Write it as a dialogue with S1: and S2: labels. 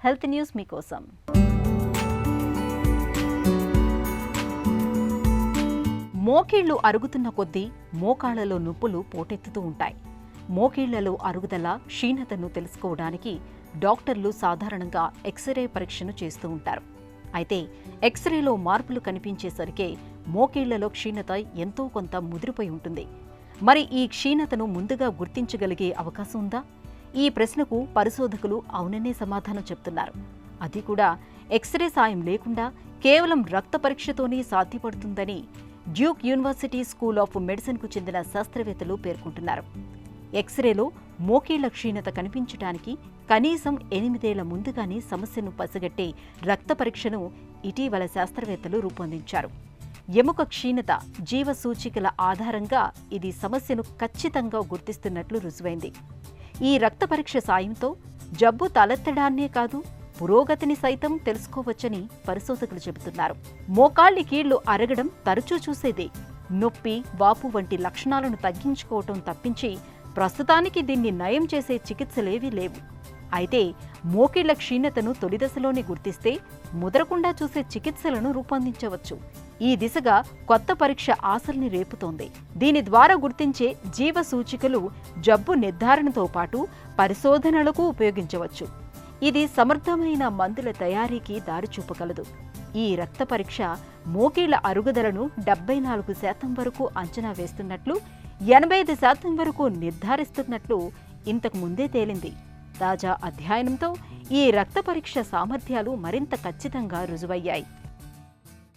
S1: Health news మీకోసం. మోకీళ్లు అరుగుతున్న కొద్దీ మోకాళ్లలో నొప్పులు పోటెత్తుతూ ఉంటాయి. మోకీళ్లలో అరుగుదల, క్షీణతను తెలుసుకోవడానికి డాక్టర్లు సాధారణంగా ఎక్స్రే పరీక్షను చేస్తూ ఉంటారు. అయితే ఎక్స్రేలో మార్పులు కనిపించేసరికే మోకీళ్లలో క్షీణత ఎంతో కొంత ముదిరిపోయి ఉంటుంది. మరి ఈ క్షీణతను ముందుగా గుర్తించగలిగే అవకాశం ఉందా? ఈ ప్రశ్నకు పరిశోధకులు అవుననే సమాధానం చెప్తున్నారు. అది కూడా ఎక్స్రే సాయం లేకుండా కేవలం రక్త పరీక్షతోనే సాధ్యపడుతుందని డ్యూక్ యూనివర్సిటీ స్కూల్ ఆఫ్ మెడిసిన్కు చెందిన శాస్త్రవేత్తలు పేర్కొంటున్నారు. ఎక్స్రేలో మోకీళ్ల క్షీణత కనిపించడానికి కనీసం 8 ఏళ్ల ముందుగానే సమస్యను పసిగట్టే రక్త పరీక్షను ఇటీవల శాస్త్రవేత్తలు రూపొందించారు. ఎముక క్షీణత జీవ సూచికల ఆధారంగా ఇది సమస్యను ఖచ్చితంగా గుర్తిస్తున్నట్లు రుజువైంది. ఈ రక్త పరీక్ష సాయంతో జబ్బు తలెత్తడాన్నే కాదు, పురోగతిని సైతం తెలుసుకోవచ్చని పరిశోధకులు చెబుతున్నారు. మోకాళ్ల కీళ్లు అరగడం తరచూ చూసేదే. నొప్పి, వాపు వంటి లక్షణాలను తగ్గించుకోవటం తప్పించి ప్రస్తుతానికి దీన్ని నయం చేసే చికిత్సలేవీ లేవు. అయితే మోకీళ్ల క్షీణతను తొలిదశలోనే గుర్తిస్తే ముదరకుండా చూసే చికిత్సలను రూపొందించవచ్చు. ఈ దిశగా కొత్త పరీక్ష ఆశల్ని రేపుతోంది. దీని ద్వారా గుర్తించే జీవ సూచికలు జబ్బు నిర్ధారణతో పాటు పరిశోధనలకు ఉపయోగించవచ్చు. ఇది సమర్థమైన మందుల తయారీకి దారి చూపగలదు. ఈ రక్త పరీక్ష మోకీళ్ల అరుగుదలను 74% వరకు అంచనా వేస్తున్నట్లు, 85% వరకు నిర్ధారిస్తున్నట్లు ఇంతకు ముందే తేలింది. తాజా అధ్యయనంతో ఈ రక్త పరీక్ష సామర్థ్యాలు మరింత ఖచ్చితంగా రుజువయ్యాయి.